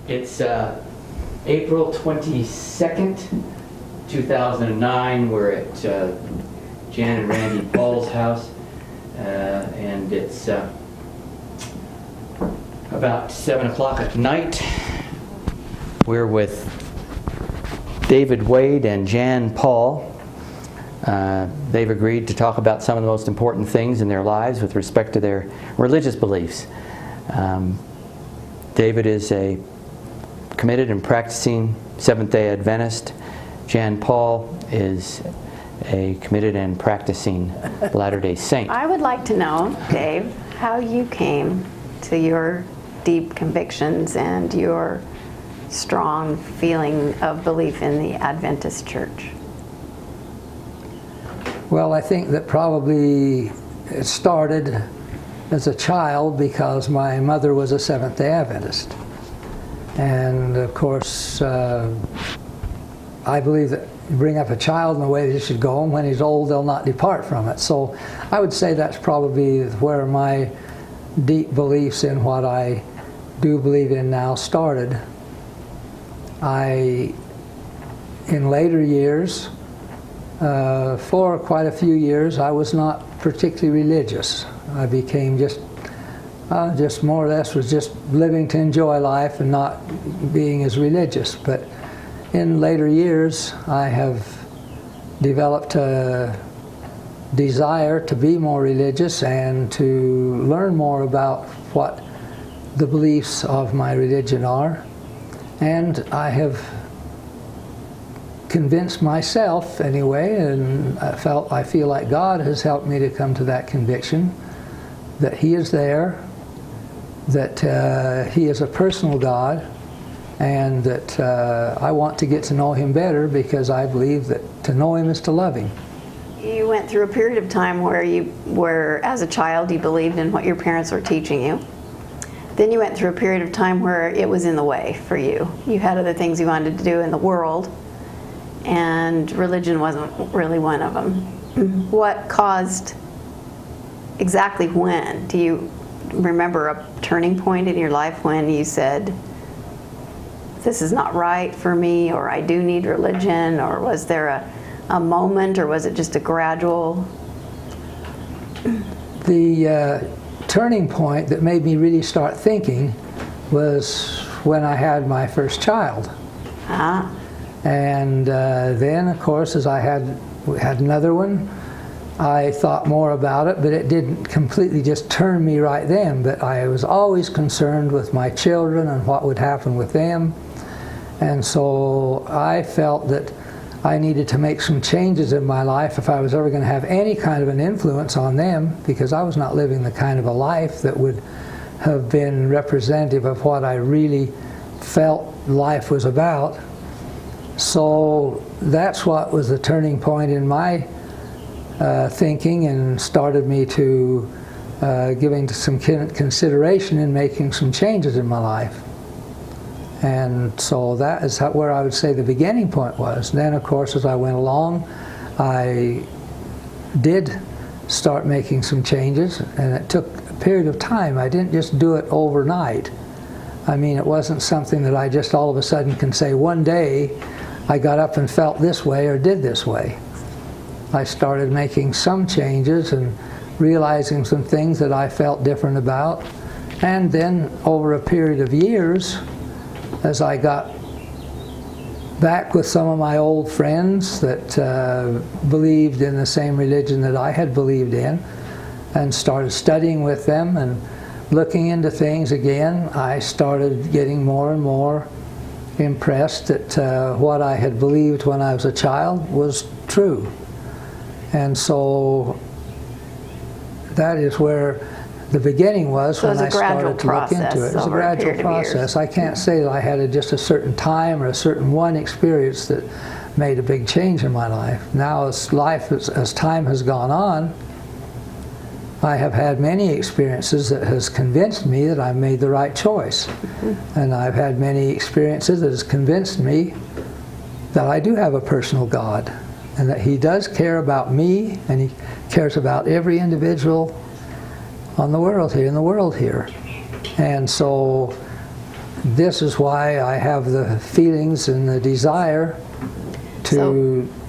It's April 22nd, 2009. We're at Jan and Randy Paul's house, and it's about 7 o'clock at night. We're with David Waid and Jan Paul. They've agreed to talk about some of the most important things in their lives with respect to their religious beliefs. David is a committed and practicing Seventh-day Adventist. Jan Paul is a committed and practicing Latter-day Saint. I would like to know, Dave, how you came to your deep convictions and your strong feeling of belief in the Adventist church. Well, I think that probably it started as a child because my mother was a Seventh-day Adventist. And of course, I believe that you bring up a child in the way that he should go, and when he's old, they'll not depart from it. So I would say that's probably where my deep beliefs in what I do believe in now started. In later years, for quite a few years, I was not particularly religious. I became just more or less was just living to enjoy life and not being as religious. But in later years, I have developed a desire to be more religious and to learn more about what the beliefs of my religion are. And I have convinced myself anyway, and I feel like God has helped me to come to that conviction that He is there, that He is a personal God, and that I want to get to know Him better because I believe that to know Him is to love Him. You went through a period of time where as a child you believed in what your parents were teaching you. Then you went through a period of time where it was in the way for you. You had other things you wanted to do in the world, and religion wasn't really one of them. What caused, exactly when? Do you remember a turning point in your life when you said, this is not right for me, or I do need religion, or was there a moment, or was it just a gradual? The turning point that made me really start thinking was when I had my first child. And then, of course, as I had another one, I thought more about it, but it didn't completely just turn me right then. But I was always concerned with my children and what would happen with them. And so I felt that I needed to make some changes in my life if I was ever going to have any kind of an influence on them, because I was not living the kind of a life that would have been representative of what I really felt life was about. So that's what was the turning point in my thinking, and started me to giving some consideration in making some changes in my life. And so that is where I would say the beginning point was. Then, of course, as I went along, I did start making some changes, and it took a period of time. I didn't just do it overnight. I mean, it wasn't something that I just all of a sudden can say, one day I got up and felt this way or did this way. I started making some changes and realizing some things that I felt different about. And then over a period of years, as I got back with some of my old friends that believed in the same religion that I had believed in, and started studying with them and looking into things again, I started getting more and more impressed that what I had believed when I was a child was true. And so that is where the beginning was, when I started to look into it. It was a gradual process. I can't say that I had just a certain time or a certain one experience that made a big change in my life. Now, as time has gone on, I have had many experiences that has convinced me that I've made the right choice. And I've had many experiences that has convinced me that I do have a personal God, and that He does care about me, and He cares about every individual in the world here. And so this is why I have the feelings and the desire to... So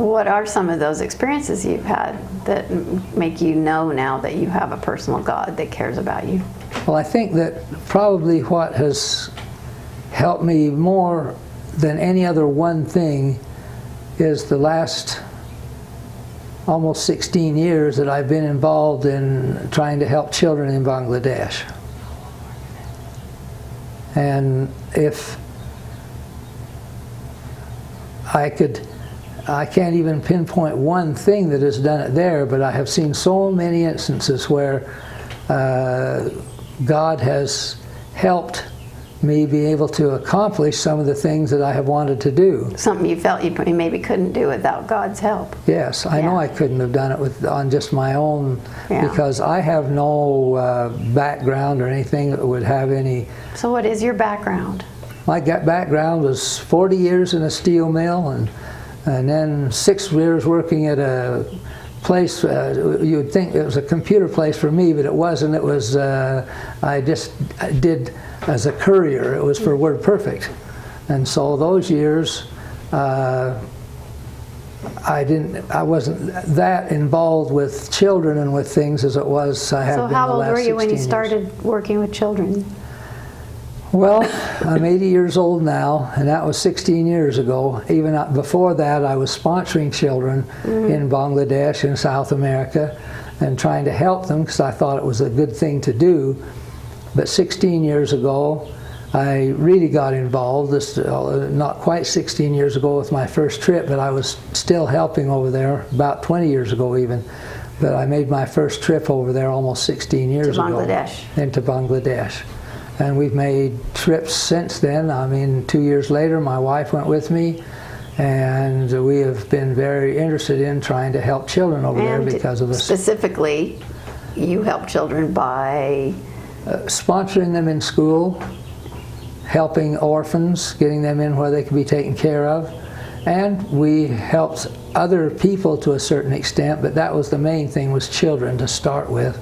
what are some of those experiences you've had that make you know now that you have a personal God that cares about you? Well, I think that probably what has helped me more than any other one thing is the last almost 16 years that I've been involved in trying to help children in Bangladesh. And if I can't even pinpoint one thing that has done it there, but I have seen so many instances where God has helped me be able to accomplish some of the things that I have wanted to do. Something you felt you maybe couldn't do without God's help. Yes, I know I couldn't have done it on just my own, because I have no background or anything that would have any... So what is your background? My background was 40 years in a steel mill, and then 6 years working at a place, you'd think it was a computer place for me, but it wasn't. It was, I did as a courier. It was for WordPerfect. And so those years, I wasn't that involved with children and with things as it was I have been the last 16 years. So how old were you when you started working with children? Well, I'm 80 years old now, and that was 16 years ago. Even before that, I was sponsoring children in Bangladesh and South America and trying to help them because I thought it was a good thing to do. But 16 years ago, I really got involved. Not quite 16 years ago with my first trip, but I was still helping over there, about 20 years ago even. But I made my first trip over there almost 16 years ago. Into Bangladesh. And we've made trips since then. I mean, 2 years later, my wife went with me, and we have been very interested in trying to help children over there because of this. Specifically, you help children by? Sponsoring them in school, helping orphans, getting them in where they can be taken care of, and we helped other people to a certain extent, but that was the main thing, was children to start with.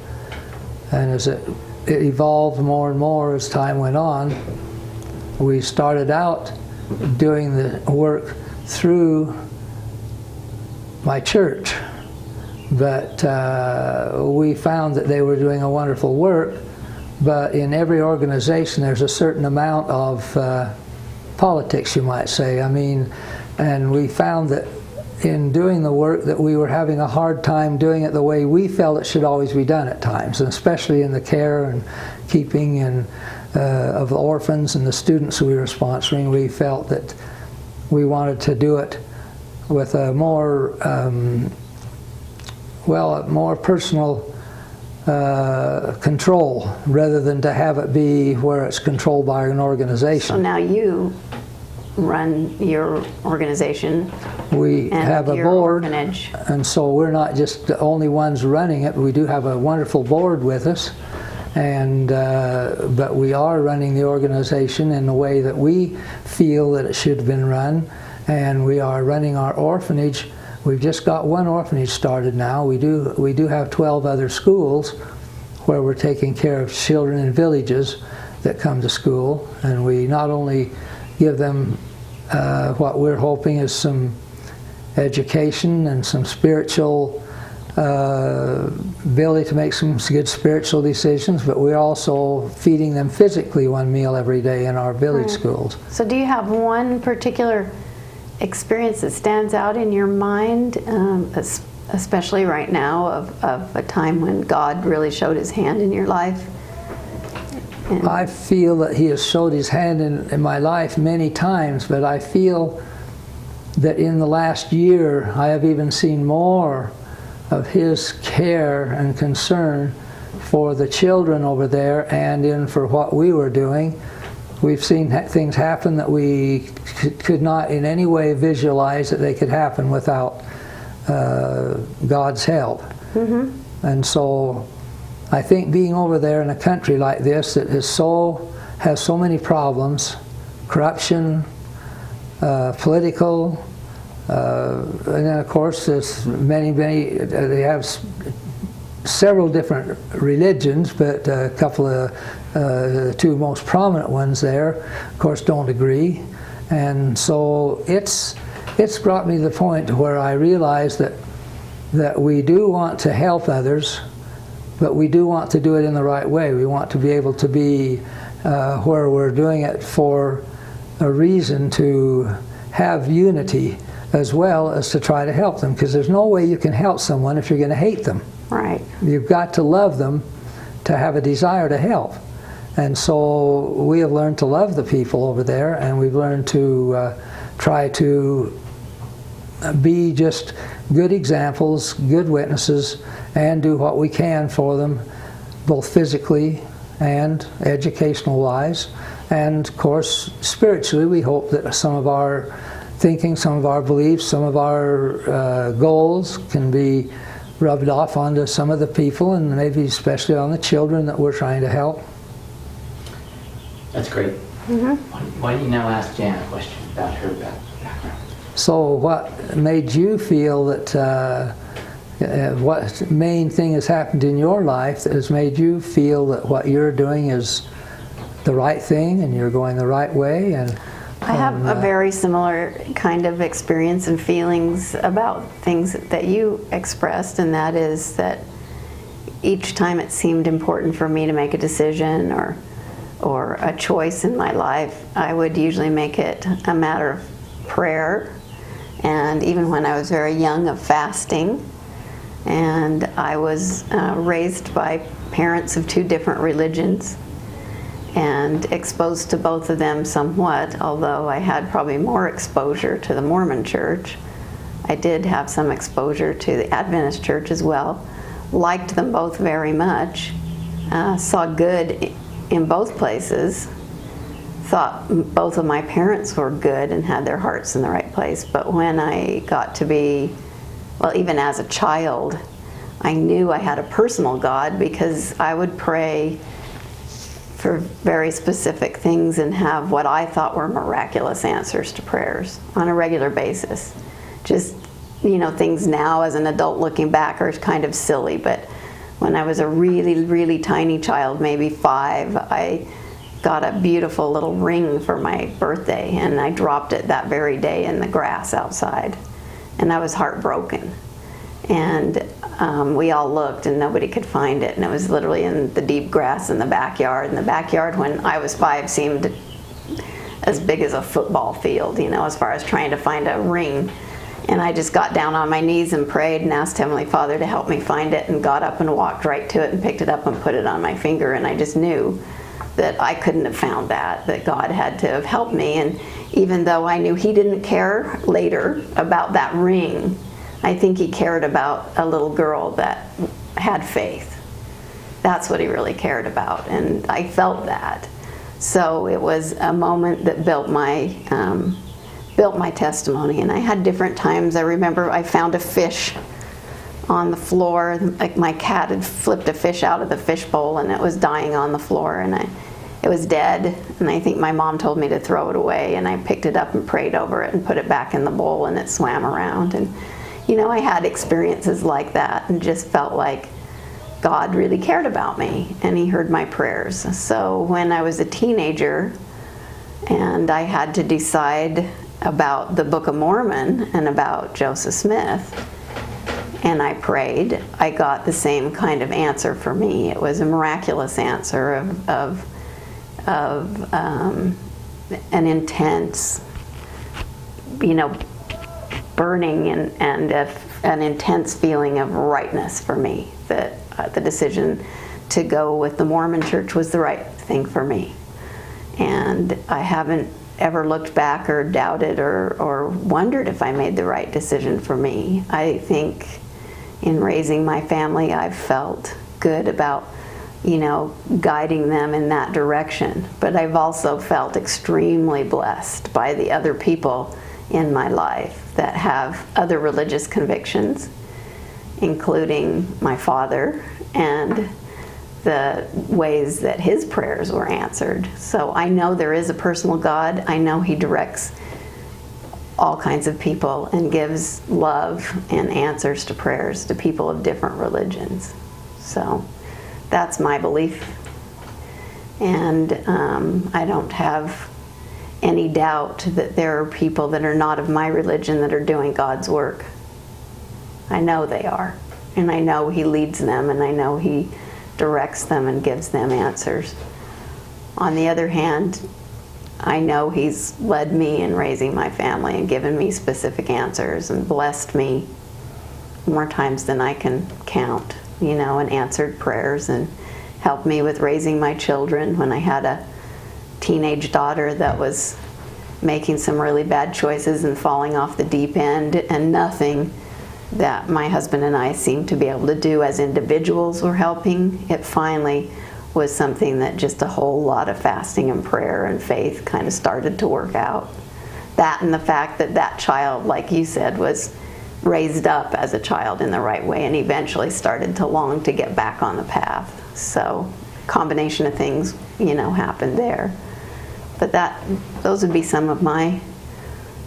And as it evolved more and more as time went on, we started out doing the work through my church, but we found that they were doing a wonderful work, but in every organization there's a certain amount of politics, you might say. I mean, and we found that in doing the work that we were having a hard time doing it the way we felt it should always be done at times, and especially in the care and keeping of the orphans and the students we were sponsoring. We felt that we wanted to do it with a more, a more personal control, rather than to have it be where it's controlled by an organization. So now you run your organization. We have a board, orphanage. And so we're not just the only ones running it. We do have a wonderful board with us, and but we are running the organization in the way that we feel that it should have been run, and we are running our orphanage. We've just got one orphanage started now. We do have 12 other schools where we're taking care of children in villages that come to school, and we not only give them what we're hoping is some education and some spiritual ability to make some good spiritual decisions, but we're also feeding them physically one meal every day in our village schools. So do you have one particular experience that stands out in your mind, especially right now, of a time when God really showed His hand in your life? I feel that He has showed His hand in my life many times, but I feel that in the last year I have even seen more of His care and concern for the children over there, and for what we were doing. We've seen things happen that we could not in any way visualize that they could happen without God's help. And so I think being over there in a country like this that has so many problems, corruption, political, and then of course there's many, they have several different religions, but a couple of the two most prominent ones there, of course, don't agree. And so it's brought me to the point where I realize that we do want to help others, but we do want to do it in the right way. We want to be able to be where we're doing it for a reason to have unity as well as to try to help them, because there's no way you can help someone if you're going to hate them. Right. You've got to love them to have a desire to help. And so we have learned to love the people over there, and we've learned to try to be just good examples, good witnesses, and do what we can for them, both physically and educational-wise. And of course, spiritually, we hope that some of our thinking, some of our beliefs, some of our goals can be rubbed off onto some of the people, and maybe especially on the children that we're trying to help. That's great. Mm-hmm. Why don't you now ask Jan a question about her background? So what made you feel that, what main thing has happened in your life that has made you feel that what you're doing is the right thing and you're going the right way? And I have a very similar kind of experience and feelings about things that you expressed, and that is that each time it seemed important for me to make a decision or a choice in my life, I would usually make it a matter of prayer, and even when I was very young, of fasting. And I was raised by parents of two different religions and exposed to both of them somewhat, although I had probably more exposure to the Mormon church. I did have some exposure to the Adventist church as well. Liked them both very much. Saw good in both places. Thought both of my parents were good and had their hearts in the right place. But when I got to be, well, even as a child, I knew I had a personal God, because I would pray for very specific things and have what I thought were miraculous answers to prayers on a regular basis. Just, you know, things now as an adult looking back are kind of silly, but when I was a really, really tiny child, maybe 5, I got a beautiful little ring for my birthday, and I dropped it that very day in the grass outside, and I was heartbroken. And we all looked and nobody could find it, and it was literally in the deep grass in the backyard. And the backyard when I was 5 seemed as big as a football field, you know, as far as trying to find a ring. And I just got down on my knees and prayed and asked Heavenly Father to help me find it, and got up and walked right to it and picked it up and put it on my finger. And I just knew that I couldn't have found that God had to have helped me. And even though I knew He didn't care later about that ring, I think He cared about a little girl that had faith. That's what He really cared about, and I felt that. So it was a moment that built my testimony. And I had different times. I remember I found a fish on the floor. Like my cat had flipped a fish out of the fish bowl, and it was dying on the floor, and it was dead. And I think my mom told me to throw it away, and I picked it up and prayed over it and put it back in the bowl, and it swam around. And you know, I had experiences like that and just felt like God really cared about me, and He heard my prayers. So when I was a teenager and I had to decide about the Book of Mormon and about Joseph Smith, and I prayed, I got the same kind of answer for me. It was a miraculous answer of an intense, you know, burning and an intense feeling of rightness for me, that the decision to go with the Mormon church was the right thing for me. And I haven't ever looked back or doubted or wondered if I made the right decision for me. I think in raising my family, I've felt good about, you know, guiding them in that direction. But I've also felt extremely blessed by the other people in my life that have other religious convictions, including my father and the ways that his prayers were answered. So I know there is a personal God. I know He directs all kinds of people and gives love and answers to prayers to people of different religions. So that's my belief And I don't have any doubt that there are people that are not of my religion that are doing God's work. I know they are. And I know He leads them, and I know He directs them and gives them answers. On the other hand, I know He's led me in raising my family and given me specific answers and blessed me more times than I can count, you know, and answered prayers and helped me with raising my children when I had a teenage daughter that was making some really bad choices and falling off the deep end, and nothing that my husband and I seemed to be able to do as individuals were helping. It finally was something that just a whole lot of fasting and prayer and faith kind of started to work out. That and the fact that that child, like you said, was raised up as a child in the right way and eventually started to long to get back on the path. So, combination of things, you know, happened there. But those would be some of my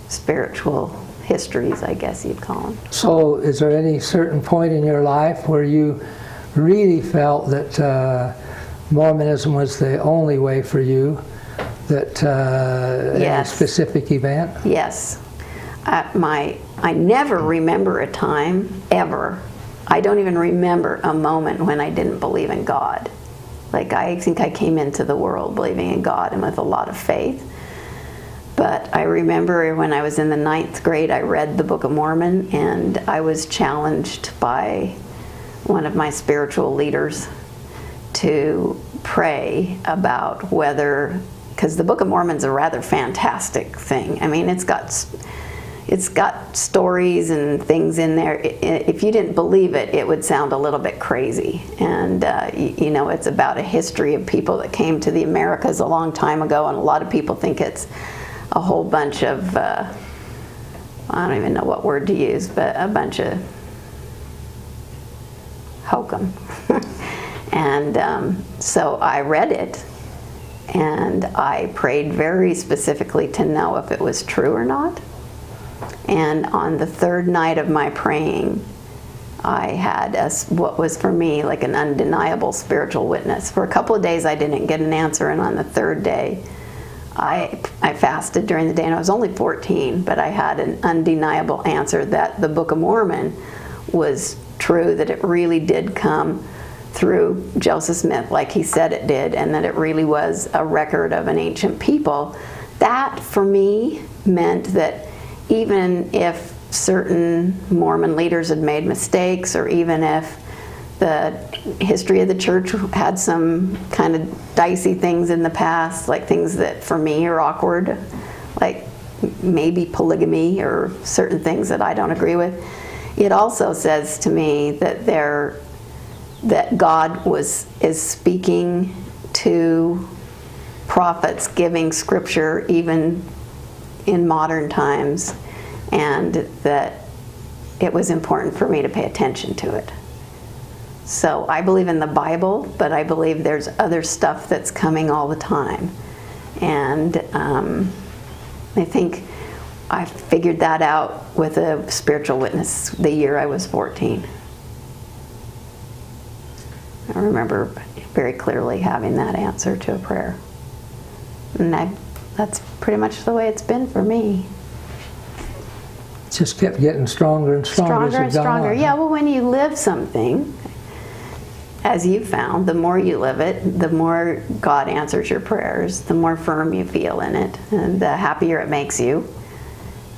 spiritual histories, I guess you'd call them. So is there any certain point in your life where you really felt that Mormonism was the only way for you? That Yes. Any specific event? Yes. I never remember a time, ever. I don't even remember a moment when I didn't believe in God. Like, I think I came into the world believing in God and with a lot of faith. But I remember when I was in the 9th grade, I read the Book of Mormon, and I was challenged by one of my spiritual leaders to pray about whether, because the Book of Mormon's a rather fantastic thing. I mean, it's got stories and things in there. If you didn't believe it, it would sound a little bit crazy. And you know, it's about a history of people that came to the Americas a long time ago, and a lot of people think it's a whole bunch of, I don't even know what word to use, but a bunch of hokum. And so I read it, and I prayed very specifically to know if it was true or not. And on the 3rd night of my praying, I had what was for me like an undeniable spiritual witness. For a couple of days I didn't get an answer, and on the 3rd day I fasted during the day, and I was only 14, but I had an undeniable answer that the Book of Mormon was true, that it really did come through Joseph Smith like he said it did, and that it really was a record of an ancient people. That for me meant that even if certain Mormon leaders had made mistakes, or even if the history of the church had some kind of dicey things in the past, like things that for me are awkward, like maybe polygamy or certain things that I don't agree with, it also says to me that God is speaking to prophets, giving scripture even in modern times, and that it was important for me to pay attention to it. So I believe in the Bible, but I believe there's other stuff that's coming all the time. And I think I figured that out with a spiritual witness the year I was 14. I remember very clearly having that answer to a prayer. And that's pretty much the way it's been for me. It just kept getting stronger and stronger. Stronger and stronger. Yeah, well, when you live something, as you found, the more you live it, the more God answers your prayers, the more firm you feel in it, and the happier it makes you,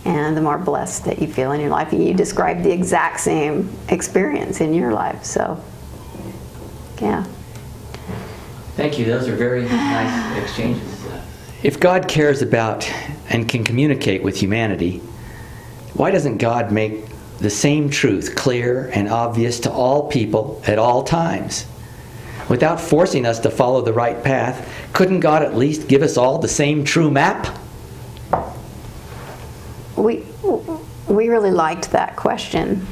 and the more blessed that you feel in your life. And you described the exact same experience in your life, so yeah. Thank you. Those are very nice exchanges. If God cares about and can communicate with humanity, why doesn't God make the same truth clear and obvious to all people at all times? Without forcing us to follow the right path, couldn't God at least give us all the same true map? We really liked that question.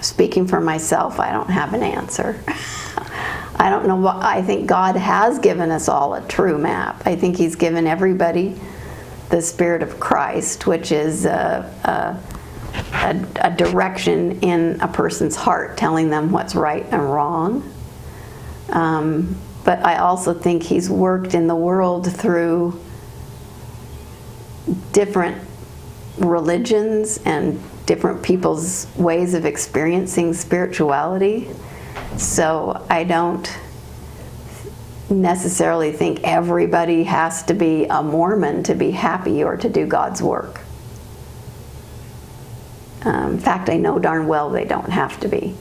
Speaking for myself, I don't have an answer. I don't know what, I think God has given us all a true map. I think He's given everybody the Spirit of Christ, which is a direction in a person's heart, telling them what's right and wrong. But I also think he's worked in the world through different religions and different people's ways of experiencing spirituality. So I don't necessarily think everybody has to be a Mormon to be happy or to do God's work. In fact, I know darn well they don't have to be.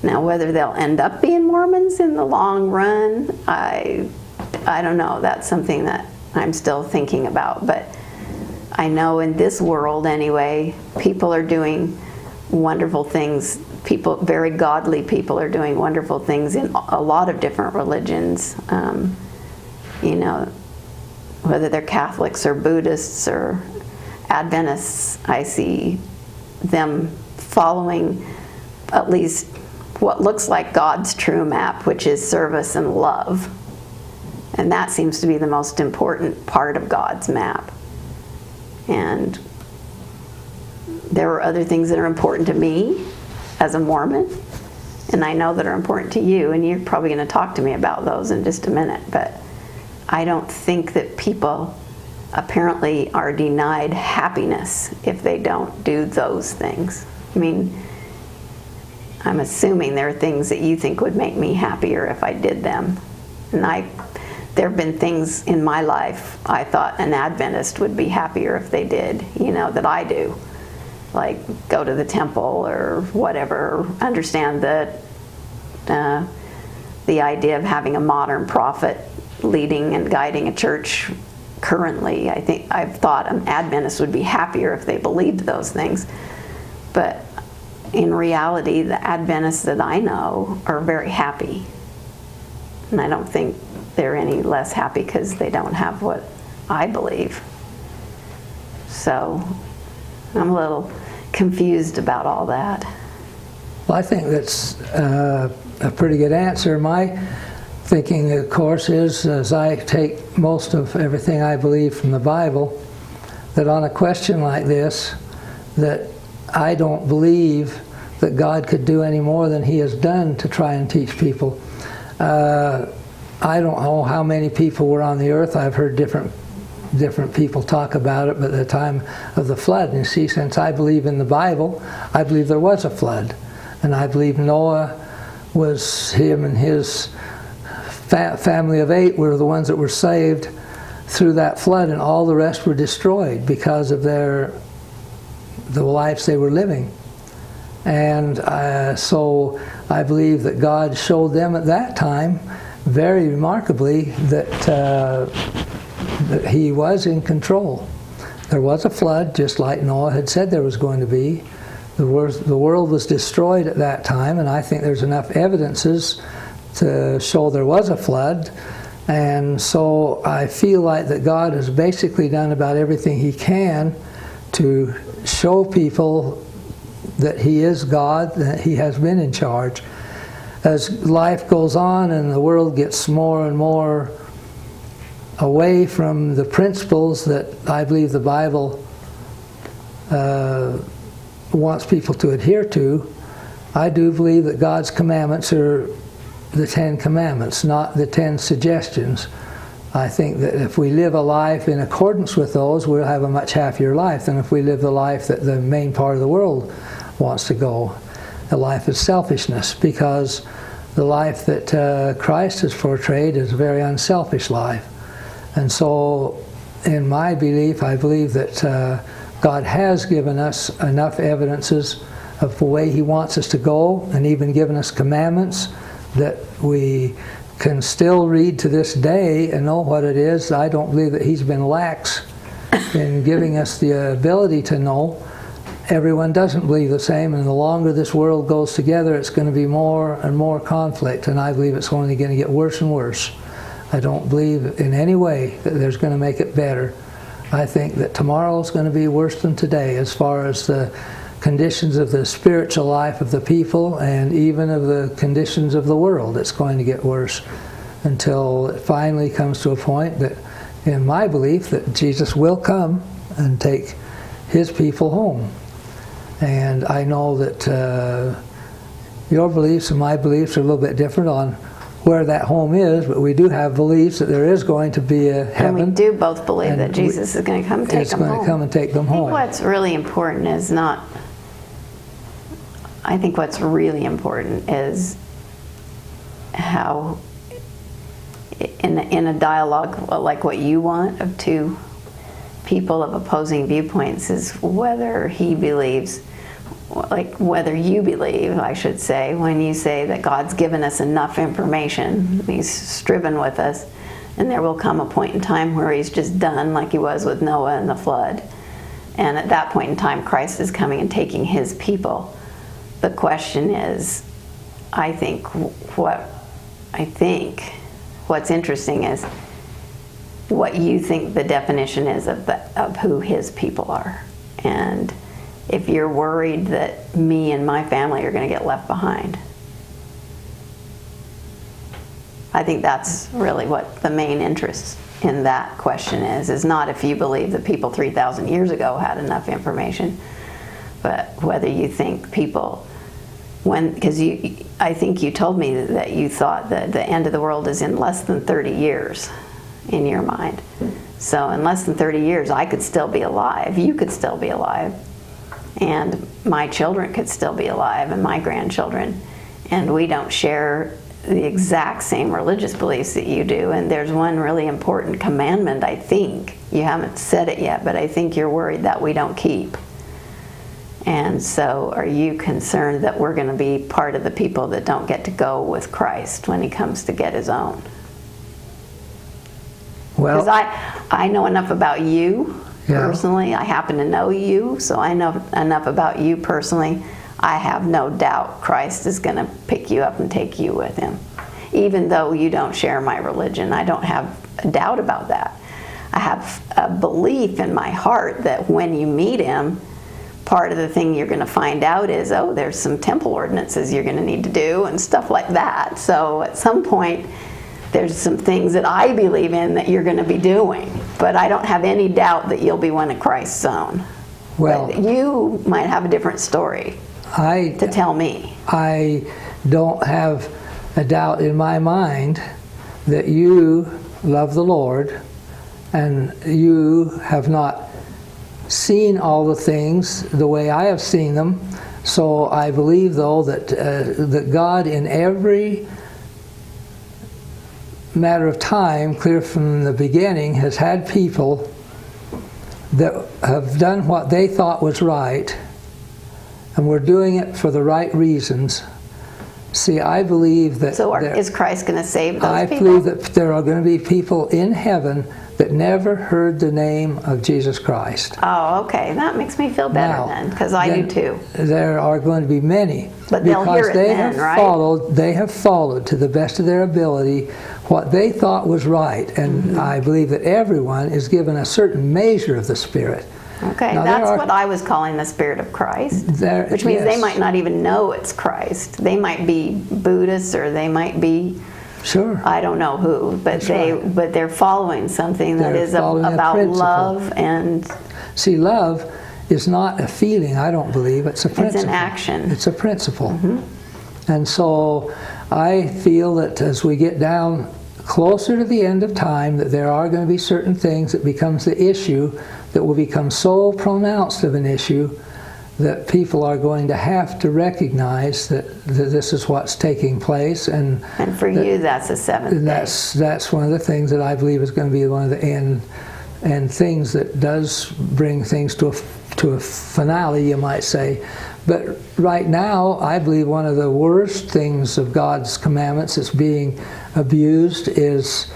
Now, whether they'll end up being Mormons in the long run, I don't know. That's something that I'm still thinking about. But I know in this world, anyway, people are doing wonderful things. People, very godly people, are doing wonderful things in a lot of different religions. You know, whether they're Catholics or Buddhists or Adventists, I see them following at least what looks like God's true map, which is service and love. And that seems to be the most important part of God's map. And there are other things that are important to me as a Mormon, and I know that are important to you, and you're probably going to talk to me about those in just a minute. But I don't think that people apparently are denied happiness if they don't do those things. I mean, I'm assuming there are things that you think would make me happier if I did them. And there have been things in my life I thought an Adventist would be happier if they did, you know, that I do. Like go to the temple or whatever, understand that the idea of having a modern prophet leading and guiding a church currently. I've thought an Adventist would be happier if they believed those things. But in reality, the Adventists that I know are very happy. And I don't think they're any less happy because they don't have what I believe. So I'm a little confused about all that. Well, I think that's a pretty good answer. My thinking, of course, is, as I take most of everything I believe from the Bible, that on a question like this, that I don't believe that God could do any more than He has done to try and teach people. I don't know how many people were on the earth. I've heard different people talk about it, but at the time of the flood, and you see, since I believe in the Bible, I believe there was a flood. And I believe Noah was, him and his family of 8 were the ones that were saved through that flood, and all the rest were destroyed because of the lives they were living. And so I believe that God showed them at that time, very remarkably, that He was in control. There was a flood, just like Noah had said there was going to be. The world was destroyed at that time, and I think there's enough evidences to show there was a flood. And so I feel like that God has basically done about everything He can to show people that He is God, that He has been in charge. As life goes on and the world gets more and more away from the principles that I believe the Bible wants people to adhere to, I do believe that God's commandments are the 10 commandments, not the 10 suggestions. I think that if we live a life in accordance with those, we'll have a much happier life than if we live the life that the main part of the world wants to go. The life of selfishness, because the life that Christ has portrayed is a very unselfish life. And so, in my belief, I believe that God has given us enough evidences of the way He wants us to go, and even given us commandments that we can still read to this day and know what it is. I don't believe that He's been lax in giving us the ability to know. Everyone doesn't believe the same, and the longer this world goes together, it's going to be more and more conflict, and I believe it's only going to get worse and worse. I don't believe in any way that there's going to make it better. I think that tomorrow is going to be worse than today as far as the conditions of the spiritual life of the people and even of the conditions of the world. It's going to get worse until it finally comes to a point that, in my belief, that Jesus will come and take His people home. And I know that your beliefs and my beliefs are a little bit different on where that home is, but we do have beliefs that there is going to be a heaven. And we do both believe and that Jesus is going to come take It's them going to home. come and take them I think home. what's really important is not, I think what's really important is how, in a dialogue like what you want of two people of opposing viewpoints, is whether he believes, like whether you believe, I should say, when you say that God's given us enough information, he's striven with us, and there will come a point in time where he's just done, like he was with Noah and the flood. And at that point in time, Christ is coming and taking his people. The question is, I think what's interesting is what you think the definition is of who his people are. And if you're worried that me and my family are going to get left behind. I think that's really what the main interest in that question is not if you believe that people 3,000 years ago had enough information, but whether you think people, because I think you told me that you thought that the end of the world is in less than 30 years in your mind. So in less than 30 years, I could still be alive, you could still be alive, and my children could still be alive, and my grandchildren, and we don't share the exact same religious beliefs that you do. And there's one really important commandment, I think, you haven't said it yet, but I think you're worried that we don't keep. And so are you concerned that we're going to be part of the people that don't get to go with Christ when he comes to get his own? Well, Because I know enough about you personally. I happen to know you, so I know enough about you personally. I have no doubt Christ is going to pick you up and take you with him. Even though you don't share my religion, I don't have a doubt about that. I have a belief in my heart that when you meet him, part of the thing you're going to find out is, oh, there's some temple ordinances you're going to need to do and stuff like that. So at some point, there's some things that I believe in that you're going to be doing. But I don't have any doubt that you'll be one of Christ's own. well, But you might have a different story to tell me. I don't have a doubt in my mind that you love the Lord, and you have not seen all the things the way I have seen them. So I believe, though, that God, in every matter of time, clear from the beginning, has had people that have done what they thought was right, and we're doing it for the right reasons. See, I believe that... So is Christ going to save those I people? believe that there are going to be people in heaven that never heard the name of Jesus Christ. Oh, okay. That makes me feel better Now, then, because I do too. There are going to be many. But they'll hear it then, right? They have followed to the best of their ability what they thought was right. And I believe that everyone is given a certain measure of the Spirit. Okay, Now, that's what I was calling the Spirit of Christ, which means they might not even know it's Christ. They might be Buddhists, or they might be, sure, I don't know who, but but they're following something that They're is following a about principle. love, and See, love is not a feeling, I don't believe. It's a principle. it's an action. It's a principle. And so I feel that as we get down closer to the end of time, that there are going to be certain things that becomes the issue that will become so pronounced of an issue that people are going to have to recognize that this is what's taking place. And for you, that's a seventh day. That's one of the things that I believe is going to be one of the end things that does bring things to a finale, you might say. But right now, I believe one of the worst things of God's commandments that's being abused is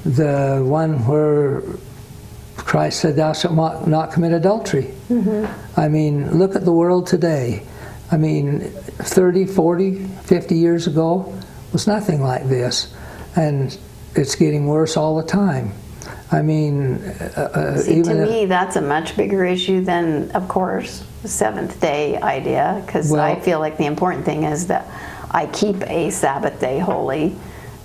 the one where Christ said, "Thou shalt not commit adultery." I mean, look at the world today. I mean, 30, 40, 50 years ago was nothing like this. And it's getting worse all the time. I mean, See, to me, that's a much bigger issue than, of course, the seventh day idea, because I feel like the important thing is that I keep a Sabbath day holy,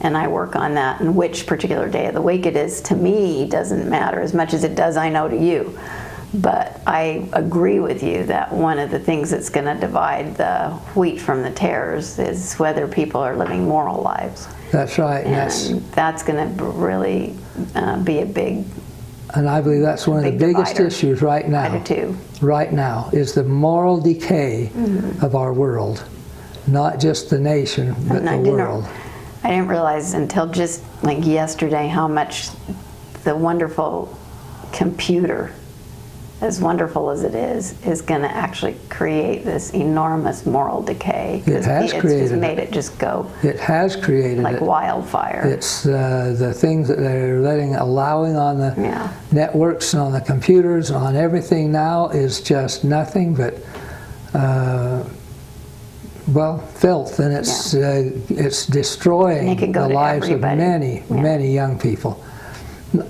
and I work on that. And which particular day of the week it is, to me, doesn't matter as much as it does, I know, to you. But I agree with you that one of the things that's going to divide the wheat from the tares is whether people are living moral lives. That's right. And that's going to really be a big. And I believe that's one of the big biggest divider. issues right now. I do too. Right now is the moral decay of our world, not just the nation, but And the world. I didn't realize until just like yesterday how much the wonderful computer, as wonderful as it is going to actually create this enormous moral decay. It has It's created just it. made it just go It has created like it. wildfire. It's the things that they're allowing on the Yeah. networks and on the computers, on everything now is just nothing but, filth, and it's destroying And it can go the to lives everybody. of many, Yeah. many young people.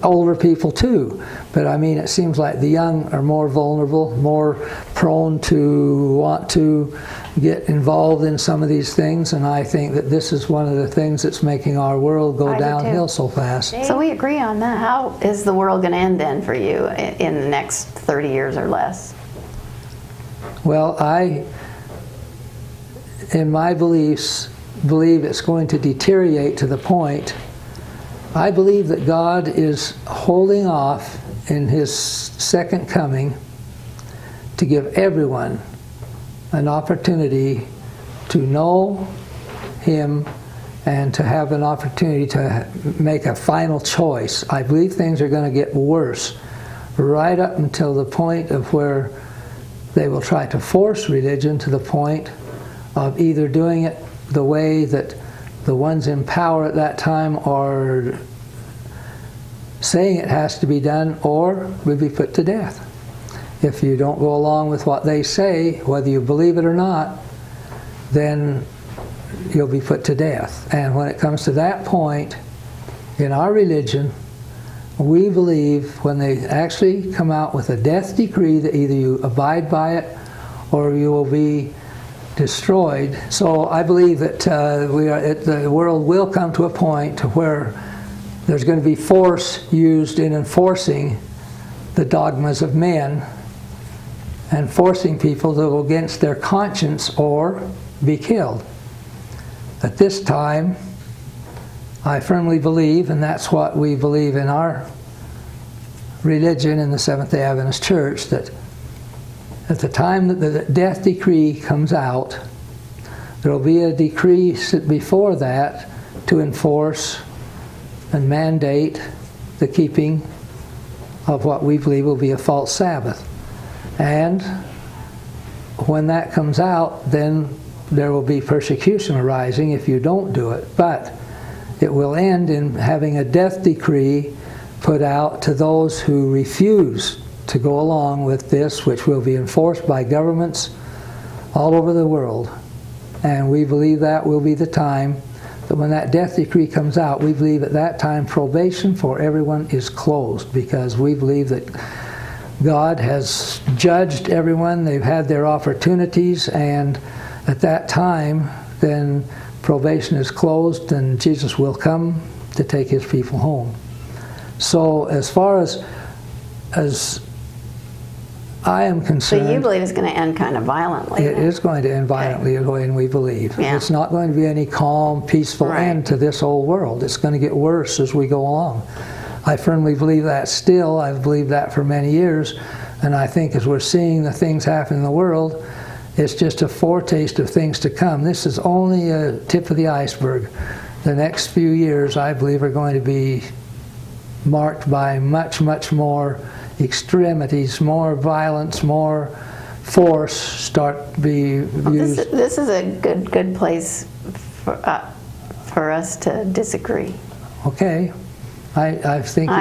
Older people too, but I mean, it seems like the young are more vulnerable, more prone to want to get involved in some of these things, and I think that this is one of the things that's making our world go I do too. downhill so fast. So we agree on that. How is the world going to end then for you in the next 30 years or less? Well, in my beliefs, believe it's going to deteriorate to the point. I believe that God is holding off in His second coming to give everyone an opportunity to know Him and to have an opportunity to make a final choice. I believe things are going to get worse right up until the point of where they will try to force religion to the point of either doing it the way that the ones in power at that time are saying it has to be done, or will be put to death. If you don't go along with what they say, whether you believe it or not, then you'll be put to death. And when it comes to that point, in our religion, we believe when they actually come out with a death decree that either you abide by it or you will be destroyed. So I believe that the world will come to a point where there's going to be force used in enforcing the dogmas of men and forcing people to go against their conscience or be killed. At this time, I firmly believe, and that's what we believe in our religion in the Seventh-day Adventist Church, that at the time that the death decree comes out, there will be a decree before that to enforce and mandate the keeping of what we believe will be a false Sabbath. And when that comes out, then there will be persecution arising if you don't do it. But it will end in having a death decree put out to those who refuse to go along with this, which will be enforced by governments all over the world. And we believe that will be the time that when that death decree comes out, we believe at that time probation for everyone is closed, because we believe that God has judged everyone, they've had their opportunities, and at that time then probation is closed and Jesus will come to take His people home. So as far as I am concerned, So you believe it's going to end kind of violently? it is going to end violently, and we believe. Yeah. It's not going to be any calm, peaceful Right. end to this old world. It's going to get worse as we go along. I firmly believe that still. I've believed that for many years, and I think as we're seeing the things happen in the world, it's just a foretaste of things to come. This is only a tip of the iceberg. The next few years, I believe, are going to be marked by much, much more extremities, more violence, more force start to be used. This is a good place for us to disagree. Okay. I think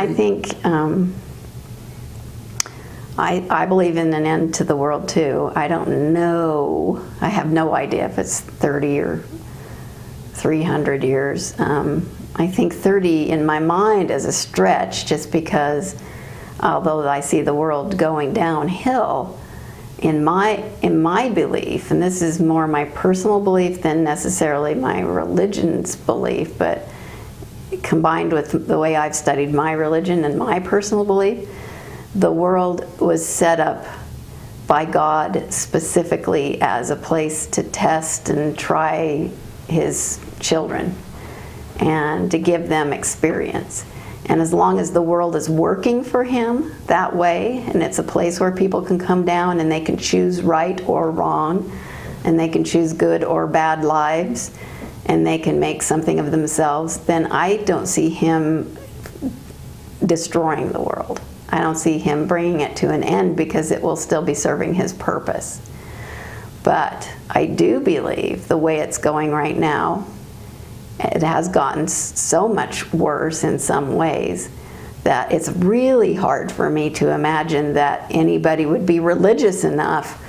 I believe in an end to the world too. I don't know. I have no idea if it's 30 or 300 years. I think 30 in my mind is a stretch, just because although I see the world going downhill, in my belief, and this is more my personal belief than necessarily my religion's belief, but combined with the way I've studied my religion and my personal belief, the world was set up by God specifically as a place to test and try His children. and to give them experience. And as long as the world is working for him that way, and it's a place where people can come down and they can choose right or wrong, and they can choose good or bad lives, and they can make something of themselves, then I don't see him destroying the world. I don't see him bringing it to an end, because it will still be serving his purpose. But I do believe the way it's going right now, it has gotten so much worse in some ways that it's really hard for me to imagine that anybody would be religious enough,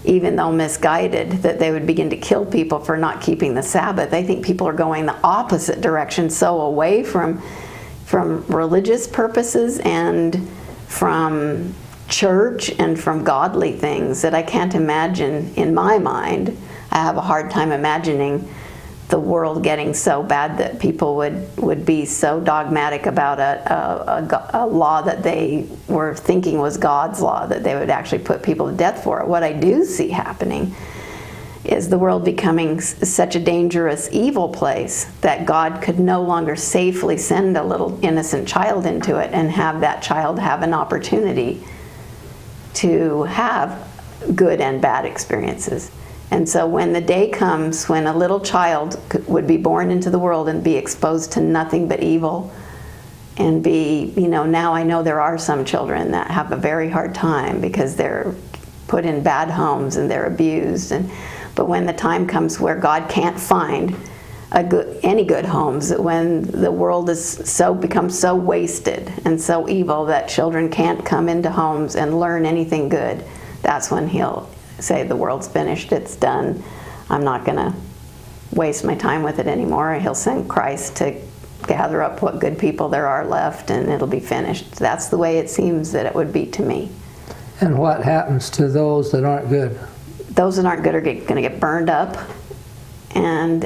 even though misguided, that they would begin to kill people for not keeping the Sabbath. I think people are going the opposite direction, so away from religious purposes and from church and from godly things, that I can't imagine, in my mind, I have a hard time imagining the world getting so bad that people would be so dogmatic about a law that they were thinking was God's law, that they would actually put people to death for it. What I do see happening is the world becoming such a dangerous, evil place that God could no longer safely send a little innocent child into it and have that child have an opportunity to have good and bad experiences. And so when the day comes when a little child would be born into the world and be exposed to nothing but evil, and be, now I know there are some children that have a very hard time because they're put in bad homes and they're abused. But when the time comes where God can't find any good homes, when the world is becomes so wasted and so evil that children can't come into homes and learn anything good, that's when he'll say the world's finished, it's done, I'm not going to waste my time with it anymore. He'll send Christ to gather up what good people there are left, and it'll be finished. That's the way it seems that it would be to me. And what happens to those that aren't good? Those that aren't good are going to get burned up, and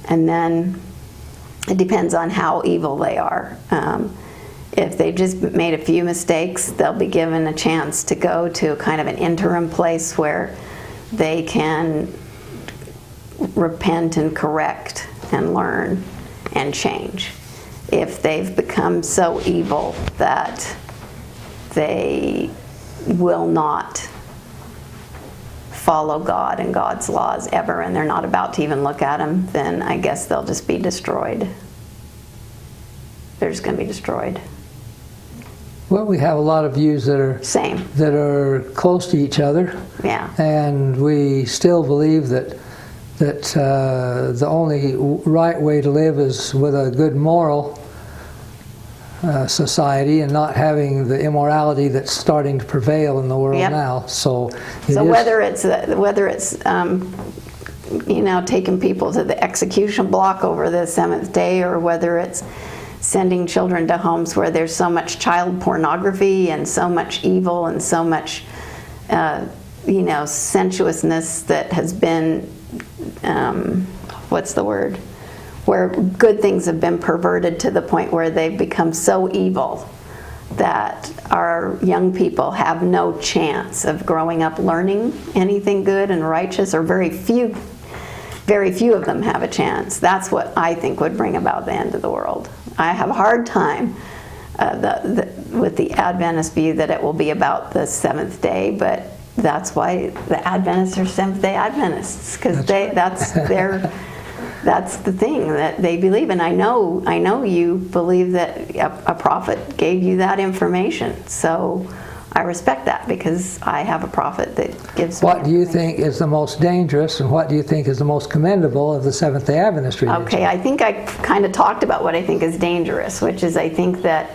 then it depends on how evil they are. If they just made a few mistakes, they'll be given a chance to go to kind of an interim place where they can repent and correct and learn and change. If they've become so evil that they will not follow God and God's laws ever, and they're not about to even look at them, then I guess they'll just be destroyed. They're just going to be destroyed. Well, we have a lot of views that are Same. that are close to each other. Yeah. And we still believe that the only right way to live is with a good moral society, and not having the immorality that's starting to prevail in the world Yep. now. So whether it's taking people to the execution block over the seventh day, or whether it's sending children to homes where there's so much child pornography and so much evil and so much sensuousness that has been where good things have been perverted to the point where they've become so evil that our young people have no chance of growing up learning anything good and righteous, or very few of them have a chance. That's what I think would bring about the end of the world. I have a hard time with the Adventist view that it will be about the seventh day, but that's why the Adventists are Seventh-day Adventists, because that's the thing that they believe. And I know you believe that a prophet gave you that information. So I respect that, because I have a prophet that gives me what do you think is the most dangerous, and what do you think is the most commendable of the Seventh-day Adventist religion? Okay, I think I kind of talked about what I think is dangerous, which is I think that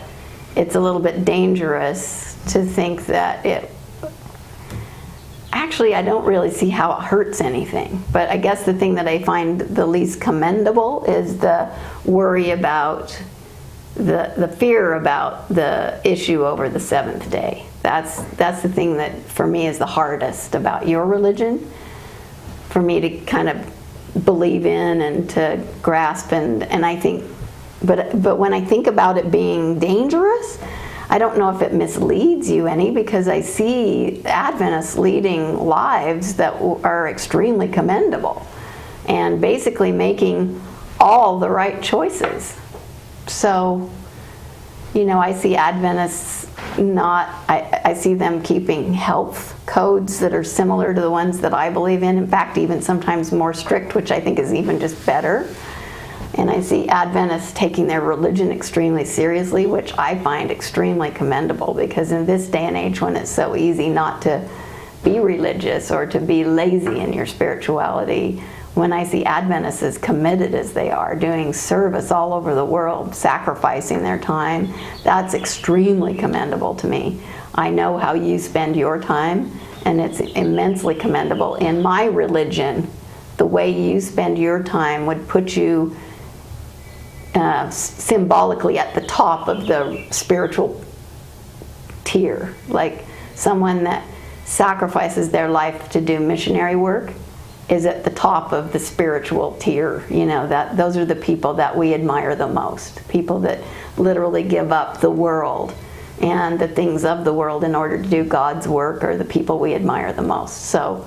it's a little bit dangerous to think that it... Actually, I don't really see how it hurts anything. But I guess the thing that I find the least commendable is the worry about, the fear about the issue over the seventh day. That's the thing that for me is the hardest about your religion, for me to kind of believe in and to grasp. And I think, but when I think about it being dangerous, I don't know if it misleads you any, because I see Adventists leading lives that are extremely commendable, and basically making all the right choices. So, you know, I see Adventists I see them keeping health codes that are similar to the ones that I believe in fact, even sometimes more strict, which I think is even just better. And I see Adventists taking their religion extremely seriously, which I find extremely commendable, because in this day and age when it's so easy not to be religious or to be lazy in your spirituality, when I see Adventists as committed as they are, doing service all over the world, sacrificing their time, that's extremely commendable to me. I know how you spend your time, and it's immensely commendable. In my religion, the way you spend your time would put you symbolically at the top of the spiritual tier. Like someone that sacrifices their life to do missionary work is at the top of the spiritual tier. You know, that those are the people that we admire the most. People that literally give up the world and the things of the world in order to do God's work are the people we admire the most. So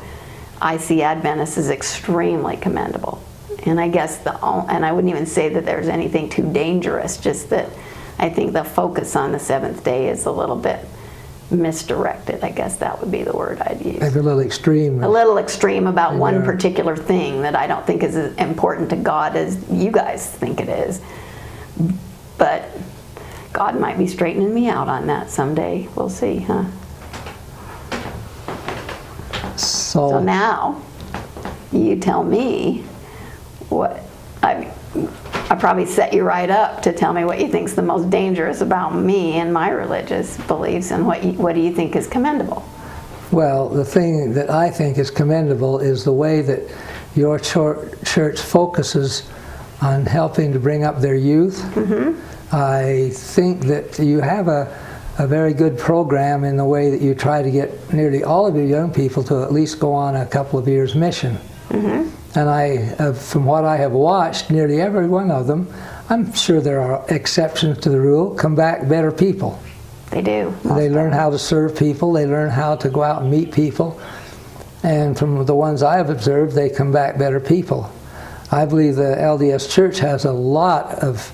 I see Adventists as extremely commendable. And I guess and I wouldn't even say that there's anything too dangerous, just that I think the focus on the seventh day is a little bit misdirected. I guess that would be the word I'd use. Maybe a little extreme. A little extreme about one particular thing that I don't think is as important to God as you guys think it is. But God might be straightening me out on that someday. We'll see, huh? So now, you tell me what I probably set you right up to tell me what you think's the most dangerous about me and my religious beliefs, and what do you think is commendable? Well, the thing that I think is commendable is the way that your church focuses on helping to bring up their youth. Mm-hmm. I think that you have a very good program in the way that you try to get nearly all of your young people to at least go on a couple of years mission. Mm-hmm. And from what I have watched, nearly every one of them, I'm sure there are exceptions to the rule, come back better people. They do. They learn how to serve people, they learn how to go out and meet people, and from the ones I have observed, they come back better people. I believe the LDS Church has a lot of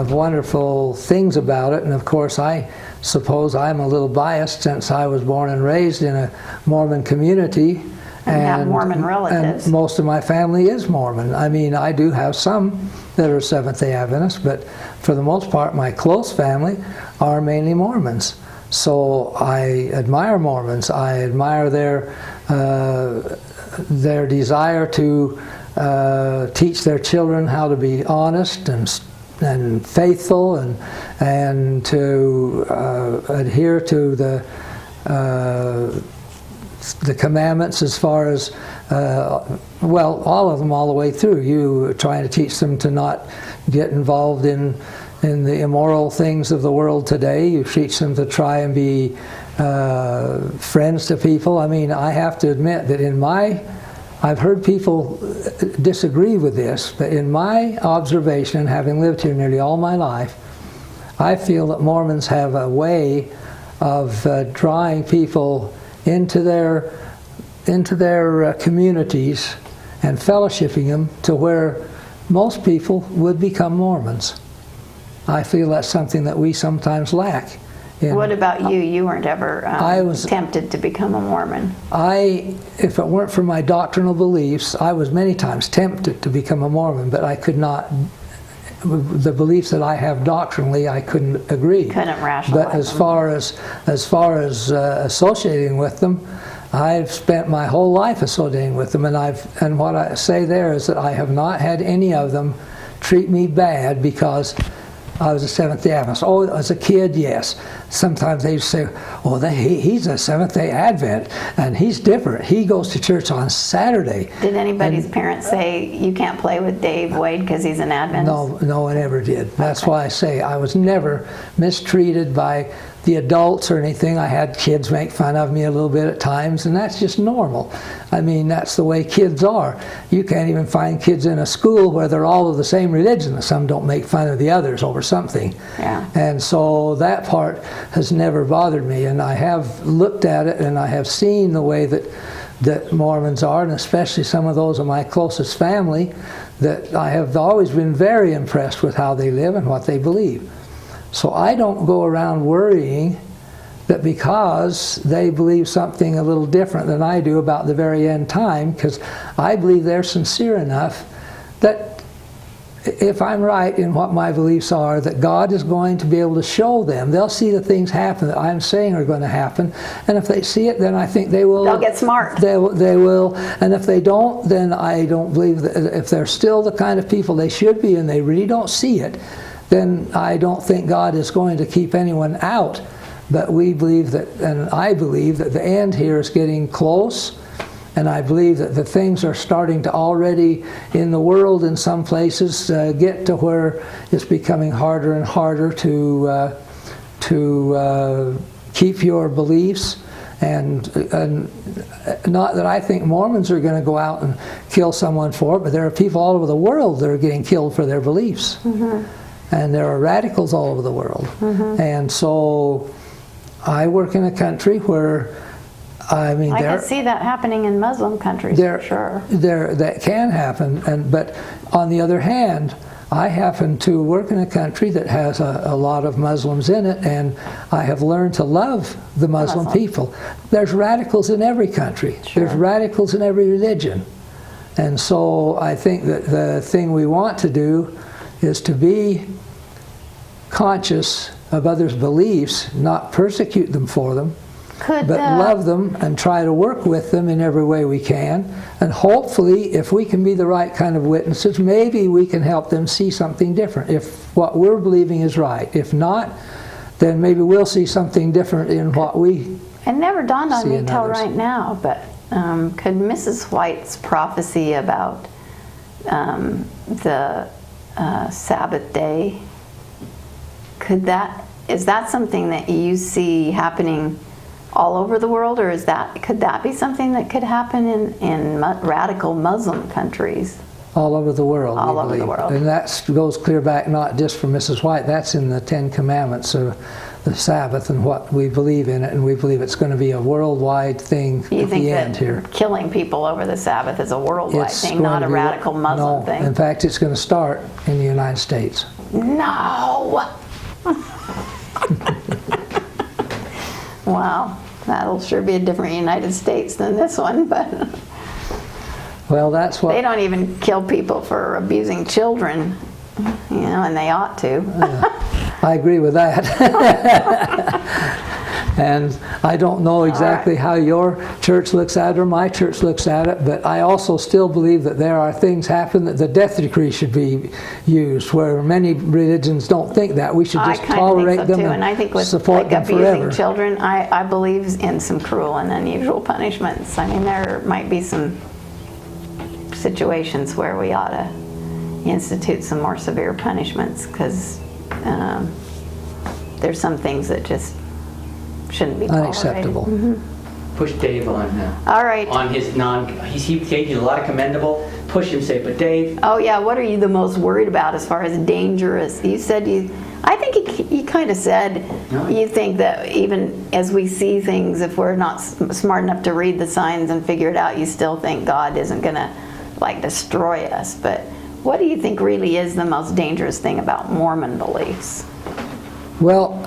wonderful things about it, and of course I suppose I'm a little biased since I was born and raised in a Mormon community. And have Mormon relatives. And most of my family is Mormon. I mean, I do have some that are Seventh-day Adventists, but for the most part, my close family are mainly Mormons. So I admire Mormons. I admire their desire to teach their children how to be honest and faithful, and to adhere to the commandments as far as, well, all of them all the way through. You trying to teach them to not get involved in the immoral things of the world today. You teach them to try and be friends to people. I mean, I have to admit that I've heard people disagree with this, but in my observation, having lived here nearly all my life, I feel that Mormons have a way of drawing people into their communities and fellowshipping them to where most people would become Mormons. I feel that's something that we sometimes lack. What about you? You weren't ever tempted to become a Mormon. If it weren't for my doctrinal beliefs, I was many times tempted to become a Mormon, but I could not. The beliefs that I have doctrinally, I couldn't agree. Couldn't rationalize. But as far as associating with them, I've spent my whole life associating with them, and what I say there is that I have not had any of them treat me bad because I was a Seventh-day Adventist. Oh, as a kid, yes. Sometimes they'd say, "Oh, he's a Seventh-day Advent, and he's different. He goes to church on Saturday." Did anybody's parents say you can't play with Dave Waid because he's an Adventist? No one ever did. That's why I say I was never mistreated by the adults or anything. I had kids make fun of me a little bit at times, and that's just normal. I mean, that's the way kids are. You can't even find kids in a school where they're all of the same religion. Some don't make fun of the others over something. Yeah. And so that part has never bothered me, and I have looked at it and I have seen the way that Mormons are, and especially some of those of my closest family that I have always been very impressed with how they live and what they believe. So I don't go around worrying that because they believe something a little different than I do about the very end time, because I believe they're sincere enough that if I'm right in what my beliefs are, that God is going to be able to show them. They'll see the things happen that I'm saying are going to happen, and if they see it, then I think they will. They'll get smart. They will, and if they don't, then I don't believe that. If they're still the kind of people they should be, and they really don't see it, then I don't think God is going to keep anyone out. But we believe that, and I believe that the end here is getting close, and I believe that the things are starting to already in the world in some places get to where it's becoming harder and harder to keep your beliefs. And not that I think Mormons are going to go out and kill someone for it, but there are people all over the world that are getting killed for their beliefs. Mm-hmm. And there are radicals all over the world. Mm-hmm. And so I work in a country where, I mean, I can see that happening in Muslim countries, for sure. That can happen, but on the other hand, I happen to work in a country that has a lot of Muslims in it, and I have learned to love the Muslim people. There's radicals in every country. Sure. There's radicals in every religion. And so I think that the thing we want to do is to be conscious of others' beliefs, not persecute them for them, but love them and try to work with them in every way we can. And hopefully, if we can be the right kind of witnesses, maybe we can help them see something different, if what we're believing is right. If not, then maybe we'll see something different in what we It never dawned on see me in till others. right now, but could Mrs. White's prophecy about the Sabbath day, is that something that you see happening all over the world, or could that be something that could happen in radical Muslim countries? all over the world. All over the world. And that goes clear back not just from Mrs. White, that's in the Ten Commandments of the Sabbath and what we believe in it, and we believe it's going to be a worldwide thing You at think the that end here. killing people over the Sabbath is a worldwide thing, not a radical Muslim thing? In fact, it's going to start in the United States. No! Wow, that'll sure be a different United States than this one, but Well, that's what... they don't even kill people for abusing children, you know, and they ought to. I agree with that. And I don't know exactly how your church looks at it or my church looks at it, but I also still believe that there are things happen that the death decree should be used, where many religions don't think that. We should just tolerate them and I think with support them abusing forever. children, I believe in some cruel and unusual punishments. I mean, there might be some situations where we ought to institute some more severe punishments, because there's some things that just shouldn't be tolerated. Unacceptable. Mm-hmm. Push Dave on All right. on his he gave you a lot of commendable. Push him, say, but Dave. Oh yeah, what are you the most worried about as far as dangerous? You said I think you kind of said you think that even as we see things, if we're not smart enough to read the signs and figure it out, you still think God isn't going to like destroy us. But what do you think really is the most dangerous thing about Mormon beliefs? Well,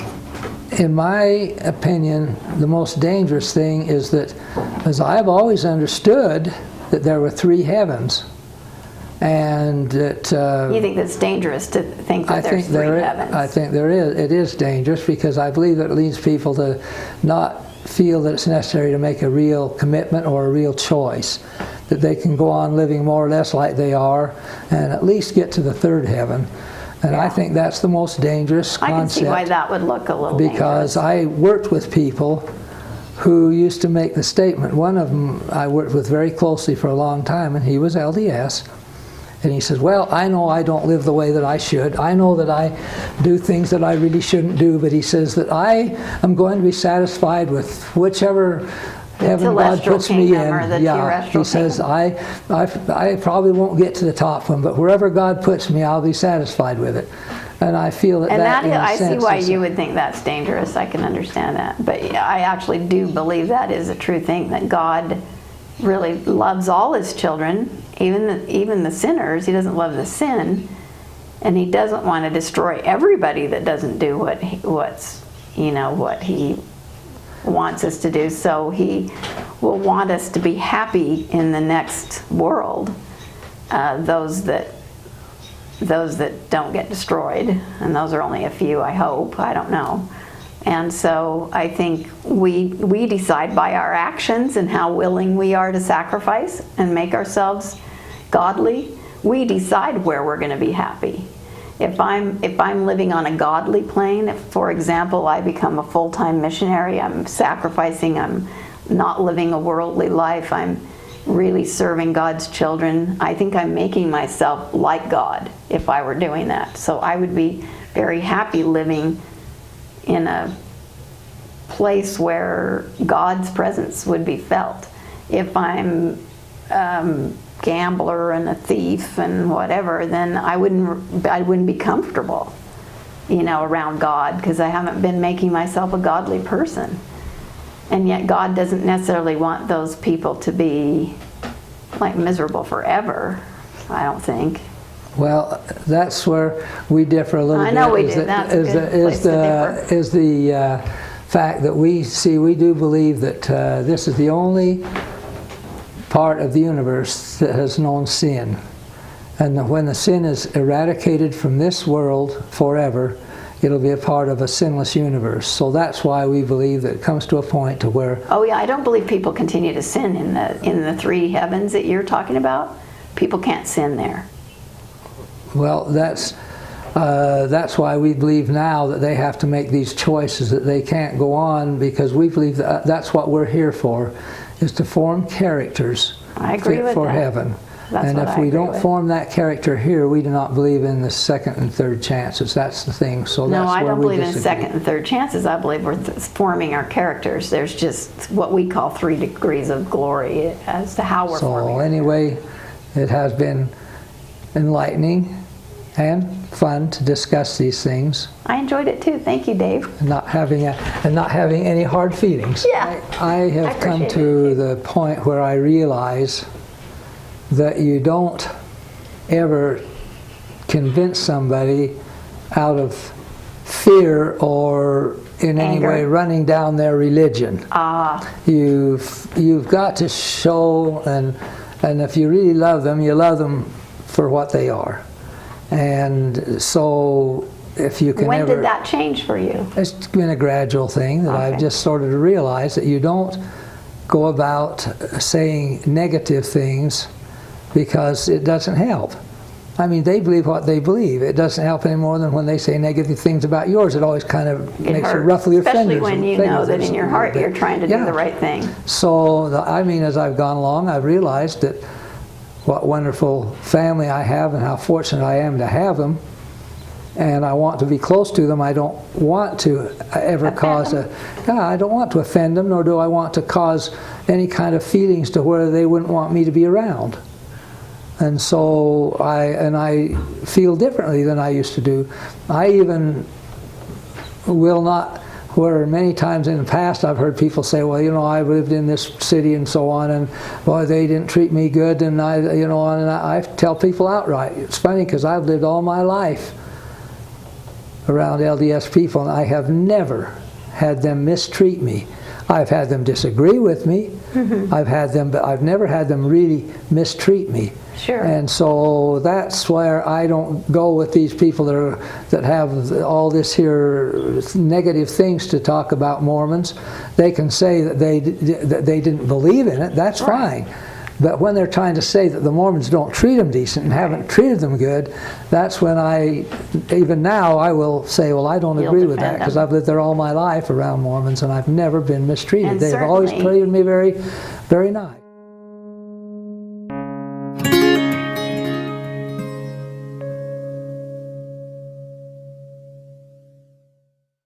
in my opinion, the most dangerous thing is that, as I've always understood, that there were three heavens, and that you think that's dangerous to think that there's three heavens? I think there is. It is dangerous, because I believe that it leads people to not feel that it's necessary to make a real commitment or a real choice, that they can go on living more or less like they are and at least get to the third heaven. And I think that's the most dangerous concept. I can see why that would look a little because dangerous. I worked with people who used to make the statement. One of them I worked with very closely for a long time, and he was LDS. And he says, well, I know I don't live the way that I should. I know that I do things that I really shouldn't do. But he says that I am going to be satisfied with whichever heaven God puts me in. Yeah, he says, I probably won't get to the top one, but wherever God puts me, I'll be satisfied with it. And I feel that I see why you would think that's dangerous. I can understand that. But I actually do believe that is a true thing, that God really loves all his children, even the sinners. He doesn't love the sin, and he doesn't want to destroy everybody that doesn't do what he wants us to do. So he will want us to be happy in the next world. Those that don't get destroyed, and those are only a few, I hope. I don't know. And so I think we decide by our actions and how willing we are to sacrifice and make ourselves godly. We decide where we're going to be happy. If I'm living on a godly plane, if, for example, I become a full-time missionary, I'm sacrificing, I'm not living a worldly life, I'm really serving God's children, I think I'm making myself like God if I were doing that. So I would be very happy living in a place where God's presence would be felt. If I'm gambler and a thief and whatever, then I wouldn't be comfortable, around God, because I haven't been making myself a godly person. And yet God doesn't necessarily want those people to be like miserable forever, I don't think. Well, that's where we differ a little bit. I know we do. That's a good place to differ. Is the fact that we do believe that this is the only part of the universe that has known sin. And that when the sin is eradicated from this world forever, it'll be a part of a sinless universe. So that's why we believe that it comes to a point to where... Oh yeah, I don't believe people continue to sin in the three heavens that you're talking about. People can't sin there. Well, that's why we believe now that they have to make these choices, that they can't go on, because we believe that that's what we're here for, is to form characters fit for heaven. And if we don't form that character here, we do not believe in the second and third chances. That's the thing. So no, that's I where don't we believe disagree. in second and third chances. I believe we're forming our characters. There's just what we call 3 degrees of glory as to how we're forming. So anyway, it has been enlightening and fun to discuss these things. I enjoyed it too. Thank you, Dave. And not having any hard feelings. Yeah. I have come to the point where I realize that you don't ever convince somebody out of fear or in any way running down their religion. You've got to show, and if you really love them, you love them for what they are. And so if you can When did that change for you? It's been a gradual thing that I've just sort of realized that you don't go about saying negative things because it doesn't help. I mean, they believe what they believe. It doesn't help any more than when they say negative things about yours. It always kind of makes you roughly offended. Especially when you know that in your heart you're trying to do the right thing. So, I mean, as I've gone along, I've realized that what wonderful family I have and how fortunate I am to have them. And I want to be close to them. I don't want to ever I don't want to offend them, nor do I want to cause any kind of feelings to where they wouldn't want me to be around. And so I feel differently than I used to do. I even will not, where many times in the past I've heard people say, well, I lived in this city and so on, and boy, they didn't treat me good, and I tell people outright. It's funny because I've lived all my life around LDS people, and I have never had them mistreat me. I've had them disagree with me. I've had them, but I've never had them really mistreat me. Sure. And so that's where I don't go with these people that have all this here negative things to talk about Mormons. They can say that they didn't believe in it. That's fine. But when they're trying to say that the Mormons don't treat them decent and haven't treated them good, that's when even now I will say, well, I don't agree with that, because I've lived there all my life around Mormons and I've never been mistreated. They've always treated me very, very nice.